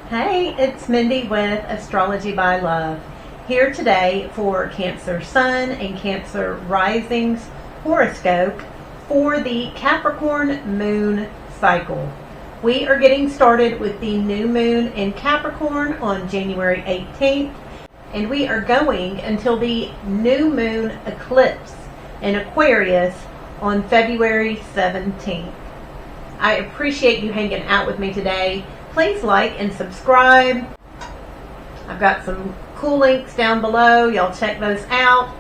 Hey, it's Mindy with Astrology by Love, here today for Cancer Sun and Cancer Rising's horoscope for the Capricorn moon cycle. We are getting started with the new moon in Capricorn on January 18th, and we are going until the new moon eclipse in Aquarius on February 17th. I appreciate you hanging out with me today. Please like and subscribe. I've got some cool links down below. Y'all check those out.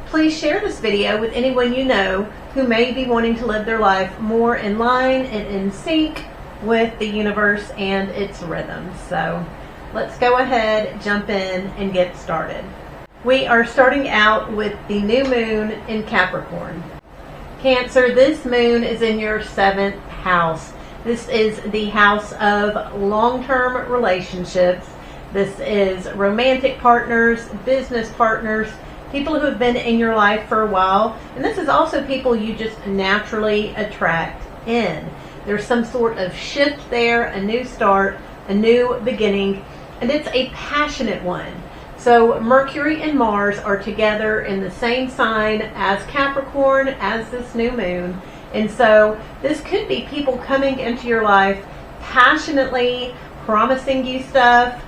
Please share this video with anyone you know who may be wanting to live their life more in line and in sync with the universe and its rhythms. So let's go ahead, jump in, and get started. We are starting out with the new moon in Capricorn. Cancer, this moon is in your 7th house. This is the house of long-term relationships. This is romantic partners, business partners, people who have been in your life for a while. And this is also people you just naturally attract in. There's some sort of shift there, a new start, a new beginning, and it's a passionate one. So Mercury and Mars are together in the same sign as Capricorn, as this new moon. And so this could be people coming into your life passionately promising you stuff,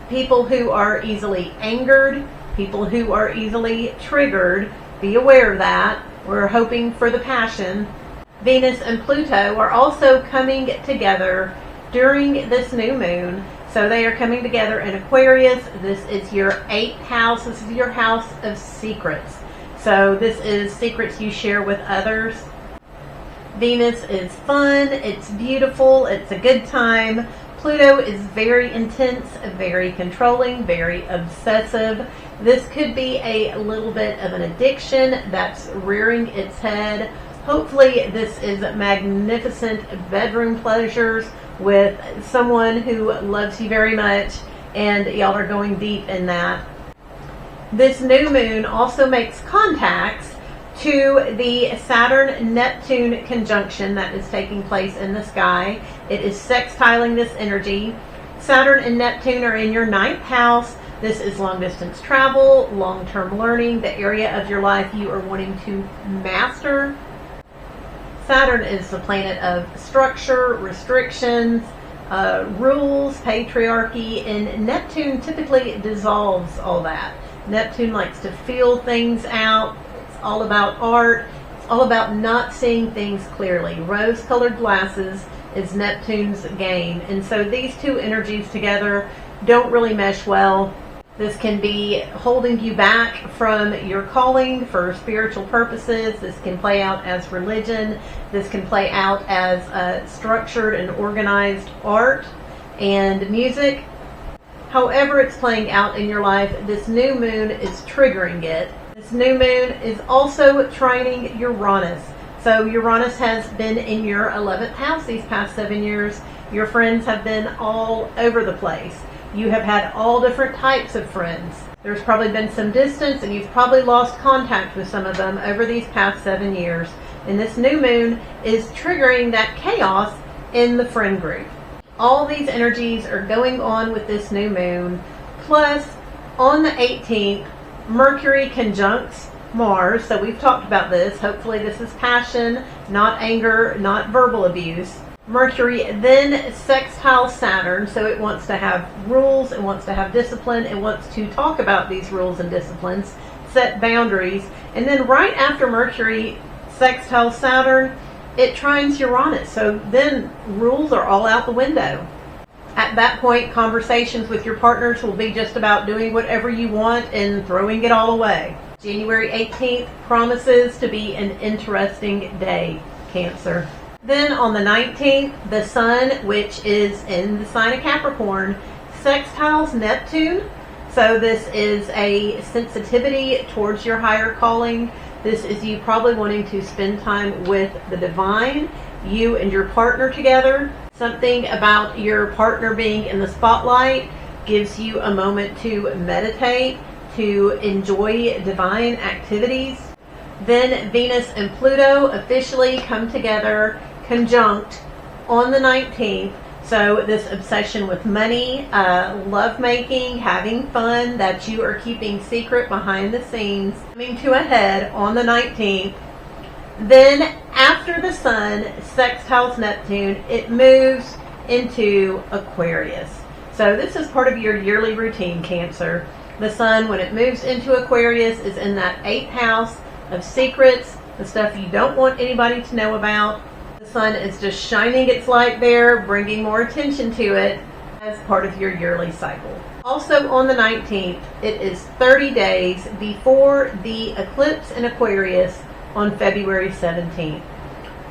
people who are easily angered, people who are easily triggered. Be aware of that. We're hoping for the passion. Venus and Pluto are also coming together during this new moon. So they are coming together in Aquarius. This is your 8th house. This is your house of secrets. So this is secrets you share with others. Venus is fun, it's beautiful, it's a good time. Pluto is very intense, very controlling, very obsessive. This could be a little bit of an addiction that's rearing its head. Hopefully this is magnificent bedroom pleasures with someone who loves you very much and y'all are going deep in that. This new moon also makes contacts to the Saturn-Neptune conjunction that is taking place in the sky. It is sextiling this energy. Saturn and Neptune are in your 9th house. This is long-distance travel, long-term learning, the area of your life you are wanting to master. Saturn is the planet of structure, restrictions, rules, patriarchy, and Neptune typically dissolves all that. Neptune likes to feel things out. It's all about art. It's all about not seeing things clearly. Rose-colored glasses is Neptune's game. And so these two energies together don't really mesh well. This can be holding you back from your calling for spiritual purposes. This can play out as religion. This can play out as structured and organized art and music. However it's playing out in your life, this new moon is triggering it. This new moon is also trining Uranus. So Uranus has been in your 11th house these past 7 years. Your friends have been all over the place. You have had all different types of friends. There's probably been some distance and you've probably lost contact with some of them over these past 7 years. And this new moon is triggering that chaos in the friend group. All these energies are going on with this new moon. Plus, on the 18th, Mercury conjuncts Mars. So we've talked about this. Hopefully this is passion, not anger, not verbal abuse. Mercury then sextiles Saturn, so it wants to have rules, it wants to have discipline, it wants to talk about these rules and disciplines, set boundaries, and then right after Mercury sextiles Saturn, it trines Uranus, so then rules are all out the window. At that point, conversations with your partners will be just about doing whatever you want and throwing it all away. January 18th promises to be an interesting day, Cancer. Then on the 19th, the Sun, which is in the sign of Capricorn, sextiles Neptune. So this is a sensitivity towards your higher calling. This is you probably wanting to spend time with the divine, you and your partner together. Something about your partner being in the spotlight gives you a moment to meditate, to enjoy divine activities. Then Venus and Pluto officially come together conjunct on the 19th. So this obsession with money, lovemaking, having fun that you are keeping secret behind the scenes, coming to a head on the 19th. Then after the sun sextiles Neptune, it moves into Aquarius. So this is part of your yearly routine, Cancer. The sun, when it moves into Aquarius, is in that 8th house of secrets, the stuff you don't want anybody to know about. The sun is just shining its light there, bringing more attention to it as part of your yearly cycle. Also on the 19th, it is 30 days before the eclipse in Aquarius on February 17th.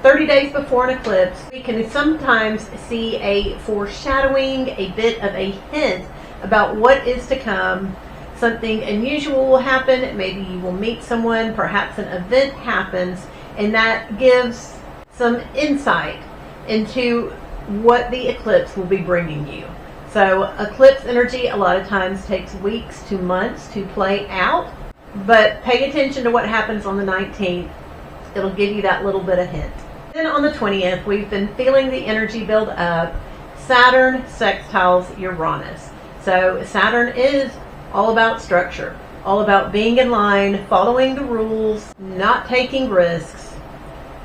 30 days before an eclipse, we can sometimes see a foreshadowing, a bit of a hint about what is to come. Something unusual will happen. Maybe you will meet someone, perhaps an event happens, and that gives some insight into what the eclipse will be bringing you. So eclipse energy a lot of times takes weeks to months to play out, but pay attention to what happens on the 19th. It'll give you that little bit of hint. Then on the 20th, we've been feeling the energy build up. Saturn sextiles Uranus. So Saturn is all about structure, all about being in line, following the rules, not taking risks.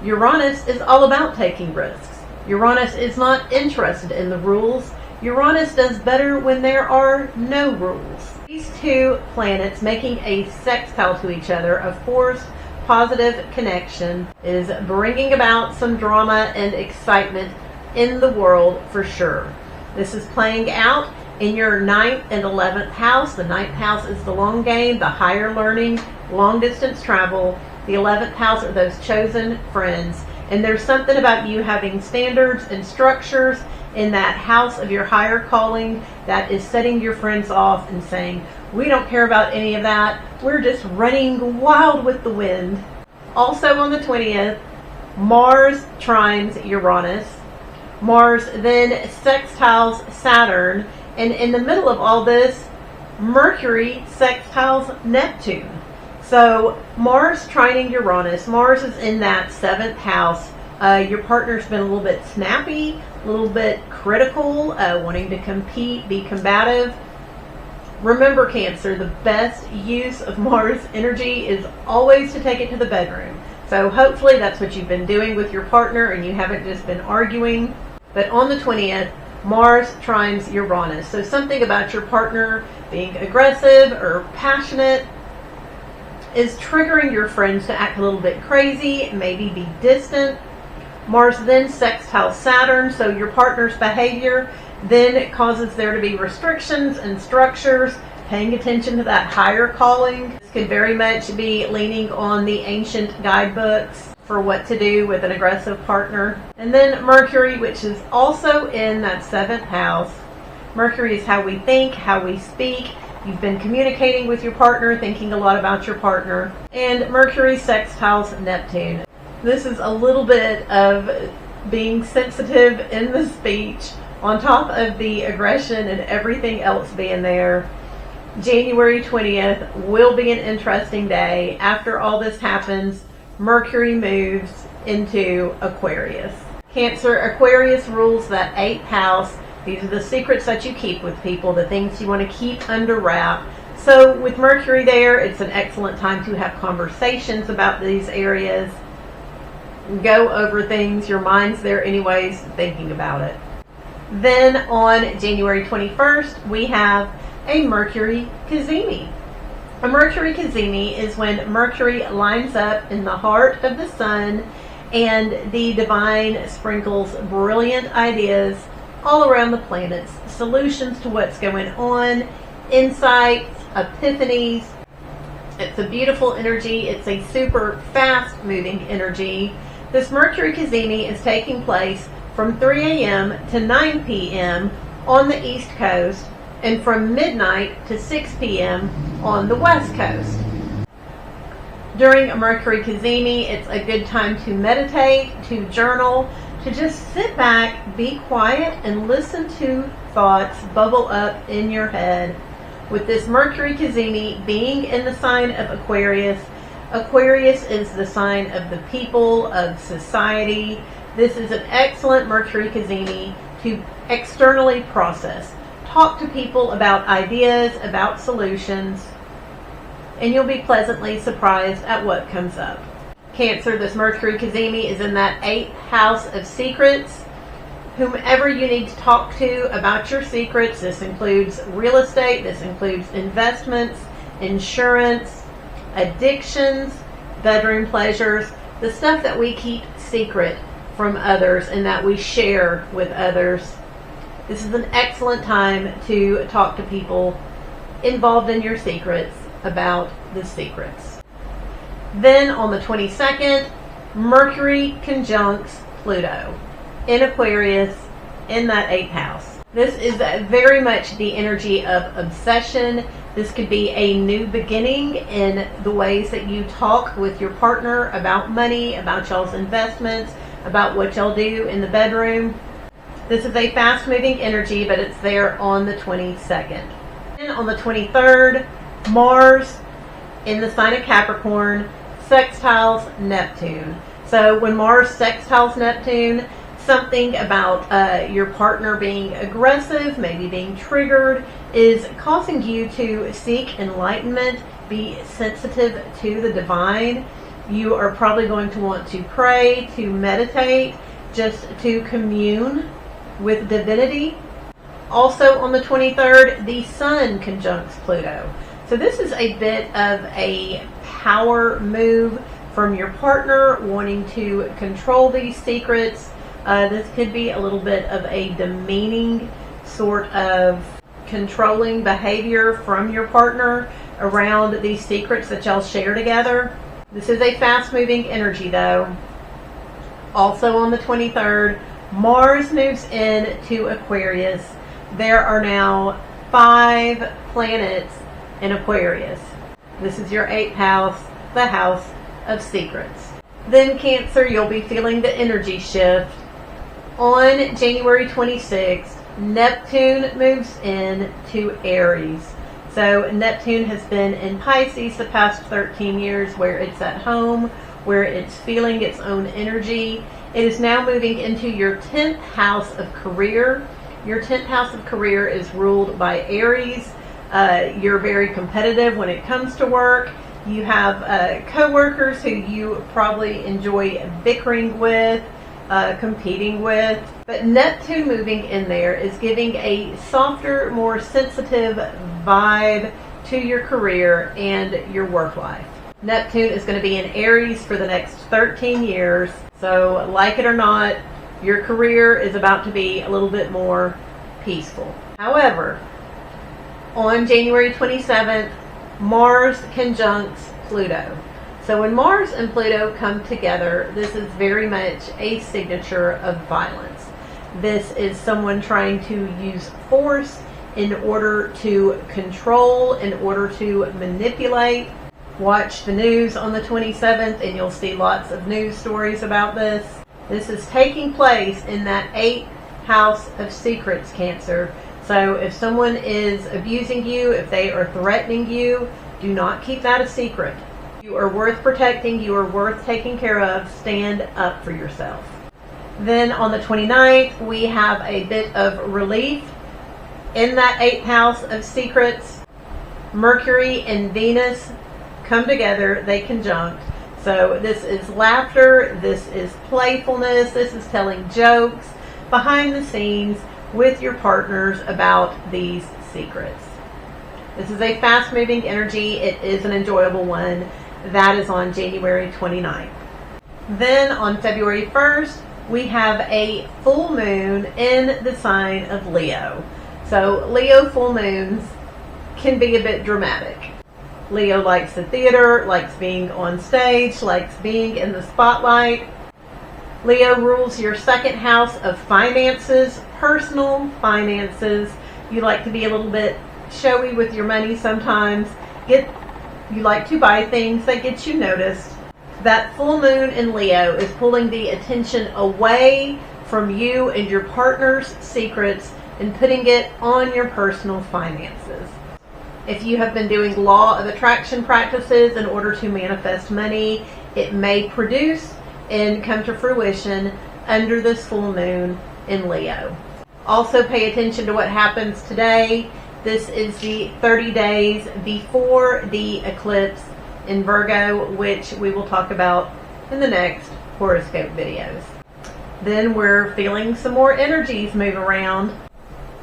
Uranus is all about taking risks. Uranus is not interested in the rules. Uranus does better when there are no rules. These two planets making a sextile to each other, a forced positive connection, is bringing about some drama and excitement in the world for sure. This is playing out in your 9th and 11th house. The 9th house is the long game, the higher learning, long distance travel. The 11th house are those chosen friends. And there's something about you having standards and structures in that house of your higher calling that is setting your friends off and saying, we don't care about any of that. We're just running wild with the wind. Also on the 20th, Mars trines Uranus. Mars then sextiles Saturn. And in the middle of all this, Mercury sextiles Neptune. So Mars trining Uranus. Mars is in that 7th house. Your partner's been a little bit snappy, a little bit critical, wanting to compete, be combative. Remember, Cancer, the best use of Mars energy is always to take it to the bedroom. So hopefully that's what you've been doing with your partner and you haven't just been arguing. But on the 20th, Mars trines Uranus. So something about your partner being aggressive or passionate is triggering your friends to act a little bit crazy, maybe be distant. Mars then sextiles Saturn, so your partner's behavior then causes there to be restrictions and structures, paying attention to that higher calling. This could very much be leaning on the ancient guidebooks for what to do with an aggressive partner. And then Mercury, which is also in that 7th house. Mercury is how we think, how we speak. You've been communicating with your partner, thinking a lot about your partner. And Mercury sextiles Neptune. This is a little bit of being sensitive in the speech on top of the aggression and everything else being there. January 20th will be an interesting day. After all this happens, Mercury moves into Aquarius. Cancer, Aquarius rules that 8th house. These are the secrets that you keep with people, the things you want to keep under wrap. So with Mercury there, it's an excellent time to have conversations about these areas. Go over things. Your mind's there anyways, thinking about it. Then on January 21st, we have a Mercury cazimi. A Mercury cazimi is when Mercury lines up in the heart of the sun and the divine sprinkles brilliant ideas all around the planets, solutions to what's going on, insights, epiphanies. It's a beautiful energy. It's a super fast moving energy. This Mercury cazimi is taking place from 3 a.m. to 9 p.m. on the East Coast and from midnight to 6 p.m. on the West Coast. During a Mercury cazimi, it's a good time to meditate, to journal, to just sit back, be quiet, and listen to thoughts bubble up in your head. With this Mercury cazimi being in the sign of Aquarius, Aquarius is the sign of the people, of society. This is an excellent Mercury cazimi to externally process. Talk to people about ideas, about solutions, and you'll be pleasantly surprised at what comes up. Cancer, this Mercury cazimi is in that 8th house of secrets. Whomever you need to talk to about your secrets, this includes real estate, this includes investments, insurance, addictions, bedroom pleasures, the stuff that we keep secret from others and that we share with others. This is an excellent time to talk to people involved in your secrets about the secrets. Then on the 22nd, Mercury conjuncts Pluto in Aquarius in that 8th house. This is very much the energy of obsession. This could be a new beginning in the ways that you talk with your partner about money, about y'all's investments, about what y'all do in the bedroom. This is a fast-moving energy, but it's there on the 22nd. And on the 23rd, Mars in the sign of Capricorn sextiles Neptune. So when Mars sextiles Neptune, something about your partner being aggressive, maybe being triggered, is causing you to seek enlightenment, be sensitive to the divine. You are probably going to want to pray, to meditate, just to commune with divinity. Also on the 23rd, the Sun conjuncts Pluto. So this is a bit of a power move from your partner wanting to control these secrets. This could be a little bit of a demeaning sort of controlling behavior from your partner around these secrets that y'all share together. This is a fast-moving energy though. Also on the 23rd, Mars moves into Aquarius. There are now 5 planets in Aquarius. This is your 8th house, the house of secrets. Then Cancer, you'll be feeling the energy shift. On January 26th, Neptune moves into Aries. So Neptune has been in Pisces the past 13 years, where it's at home, where it's feeling its own energy. It is now moving into your 10th house of career. Your 10th house of career is ruled by Aries. You're very competitive when it comes to work. You have co-workers who you probably enjoy bickering with, competing with. But Neptune moving in there is giving a softer, more sensitive vibe to your career and your work life. Neptune is going to be in Aries for the next 13 years. So like it or not, your career is about to be a little bit more peaceful. However, on January 27th, Mars conjuncts Pluto. So when Mars and Pluto come together, this is very much a signature of violence. This is someone trying to use force in order to control, in order to manipulate. Watch the news on the 27th and you'll see lots of news stories about this. This is taking place in that 8th house of secrets, Cancer. So if someone is abusing you, if they are threatening you, do not keep that a secret. You are worth protecting. You are worth taking care of. Stand up for yourself. Then on the 29th, we have a bit of relief. In that 8th house of secrets, Mercury and Venus come together. They conjunct. So this is laughter. This is playfulness. This is telling jokes behind the scenes with your partners about these secrets. This is a fast-moving energy. It is an enjoyable one. That is on January 29th. Then on February 1st, we have a full moon in the sign of Leo. So Leo full moons can be a bit dramatic. Leo likes the theater, likes being on stage, likes being in the spotlight. Leo rules your 2nd house of finances, personal finances. You like to be a little bit showy with your money sometimes. You like to buy things that get you noticed. That full moon in Leo is pulling the attention away from you and your partner's secrets and putting it on your personal finances. If you have been doing law of attraction practices in order to manifest money, it may produce and come to fruition under this full moon in Leo. Also pay attention to what happens today. This is the 30 days before the eclipse in Virgo, which we will talk about in the next horoscope videos. Then we're feeling some more energies move around.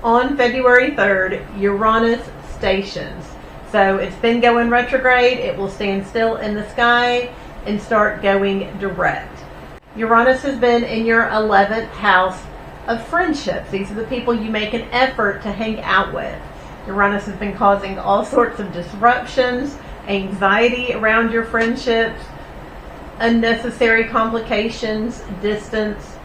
On February 3rd, Uranus stations. So it's been going retrograde. It will stand still in the sky and start going direct. Uranus has been in your 11th house of friendships. These are the people you make an effort to hang out with. Uranus has been causing all sorts of disruptions, anxiety around your friendships, unnecessary complications, distance.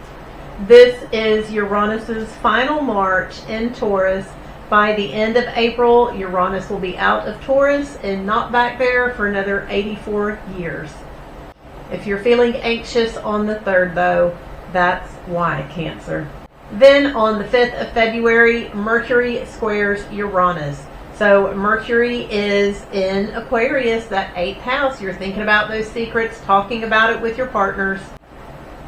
This is Uranus's final march in Taurus. By the end of April, Uranus will be out of Taurus and not back there for another 84 years. If you're feeling anxious on the 3rd, though, that's why, Cancer. Then on the 5th of February, Mercury squares Uranus. So Mercury is in Aquarius, that 8th house. You're thinking about those secrets, talking about it with your partners.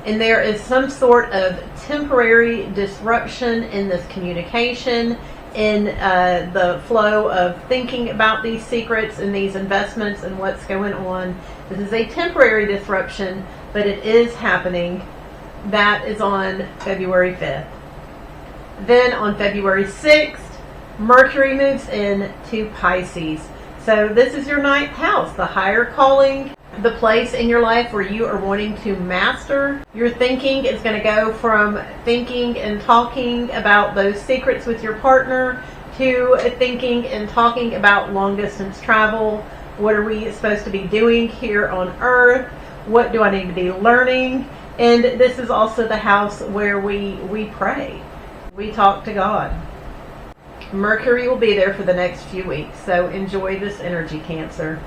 And there is some sort of temporary disruption in this communication, in the flow of thinking about these secrets and these investments and what's going on. This is a temporary disruption, but it is happening. That is on February 5th. Then on February 6th, Mercury moves in to Pisces. So this is your 9th house, the higher calling, the place in your life where you are wanting to master. Your thinking is going to go from thinking and talking about those secrets with your partner to thinking and talking about long distance travel. What are we supposed to be doing here on Earth? What do I need to be learning? And this is also the house where we pray. We talk to God. Mercury will be there for the next few weeks, so enjoy this energy, Cancer.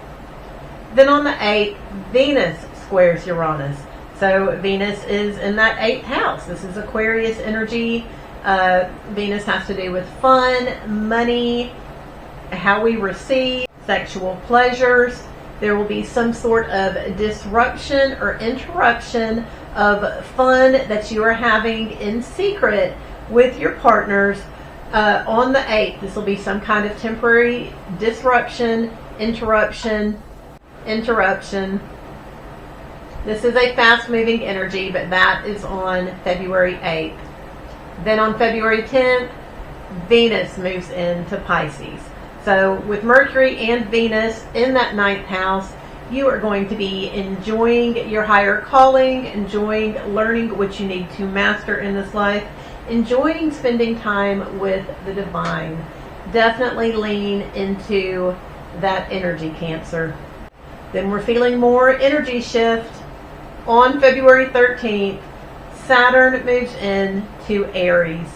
Then on the 8th, Venus squares Uranus. So Venus is in that 8th house. This is Aquarius energy. Venus has to do with fun, money, how we receive, sexual pleasures. There will be some sort of disruption or interruption of fun that you are having in secret with your partners on the 8th. This will be some kind of temporary disruption, interruption. This is a fast-moving energy, but that is on February 8th. Then on February 10th, Venus moves into Pisces. So with Mercury and Venus in that 9th house, you are going to be enjoying your higher calling, enjoying learning what you need to master in this life, enjoying spending time with the divine. Definitely lean into that energy, Cancer. Then we're feeling more energy shift. On February 13th, Saturn moves into Aries.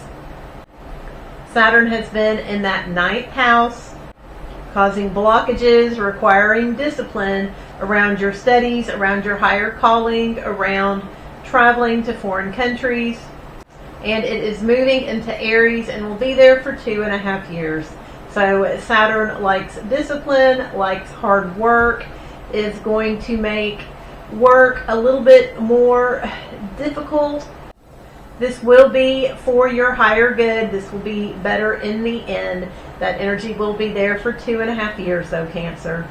Saturn has been in that 9th house, causing blockages, requiring discipline around your studies, around your higher calling, around traveling to foreign countries. And it is moving into Aries and will be there for 2.5 years. So Saturn likes discipline, likes hard work, is going to make work a little bit more difficult. This will be for your higher good. This will be better in the end. That energy will be there for 2.5 years, though, Cancer.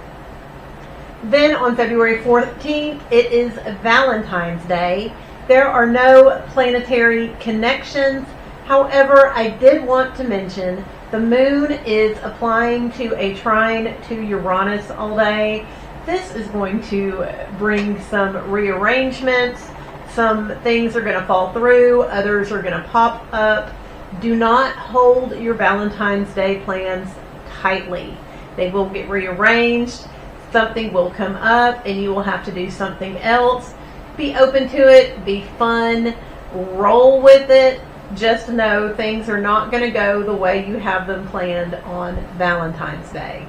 Then on February 14th, it is Valentine's Day. There are no planetary connections. However, I did want to mention the moon is applying to a trine to Uranus all day. This is going to bring some rearrangements. Some things are going to fall through. Others are going to pop up. Do not hold your Valentine's Day plans tightly. They will get rearranged. Something will come up and you will have to do something else. Be open to it. Be fun. Roll with it. Just know things are not going to go the way you have them planned on Valentine's Day.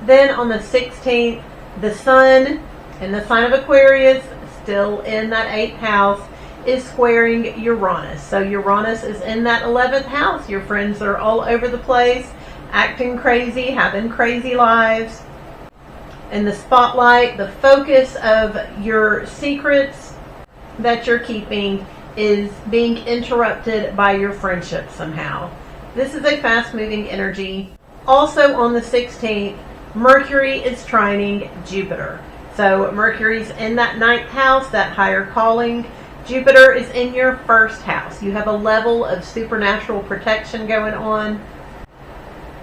Then on the 16th, the Sun in the sign of Aquarius, still in that 8th house, is squaring Uranus. So Uranus is in that 11th house. Your friends are all over the place, acting crazy, having crazy lives. And the spotlight, the focus of your secrets that you're keeping is being interrupted by your friendship somehow. This is a fast-moving energy. Also on the 16th, Mercury is trining Jupiter. So Mercury's in that 9th house, that higher calling. Jupiter is in your 1st house. You have a level of supernatural protection going on.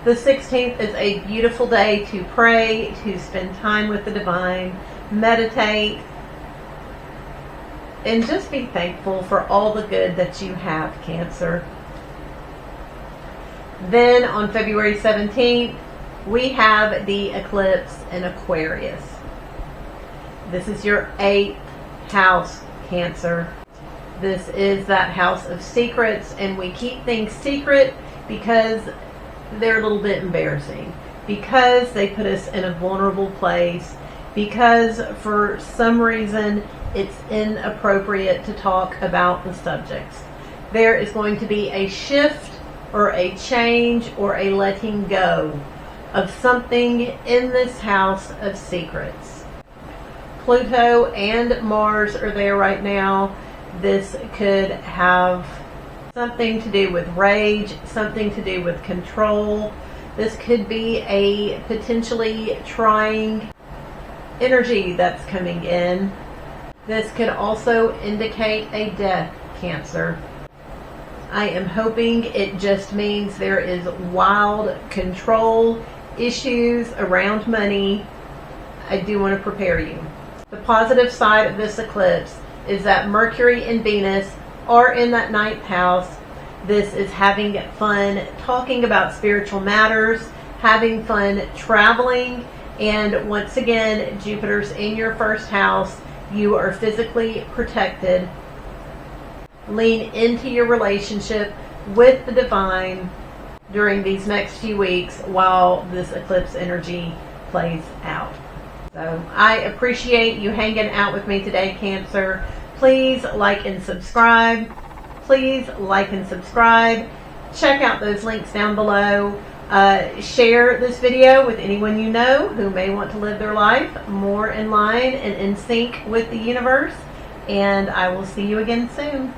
The 16th is a beautiful day to pray, to spend time with the divine, meditate, and just be thankful for all the good that you have, Cancer. Then on February 17th, we have the eclipse in Aquarius. This is your 8th house, Cancer. This is that house of secrets, and we keep things secret because they're a little bit embarrassing, because they put us in a vulnerable place, because for some reason it's inappropriate to talk about the subjects. There is going to be a shift or a change or a letting go of something in this house of secrets. Pluto and Mars are there right now. This could have something to do with rage, something to do with control. This could be a potentially trying energy that's coming in. This could also indicate a death, Cancer. I am hoping it just means there is wild control issues around money. I do want to prepare you. The positive side of this eclipse is that Mercury and Venus are in that 9th house. This is having fun talking about spiritual matters, having fun traveling, and once again, Jupiter's in your 1st house. You are physically protected. Lean into your relationship with the divine during these next few weeks while this eclipse energy plays out. So I appreciate you hanging out with me today, Cancer. Please like and subscribe. Please like and subscribe. Check out those links down below. Share this video with anyone you know who may want to live their life more in line and in sync with the universe. And I will see you again soon.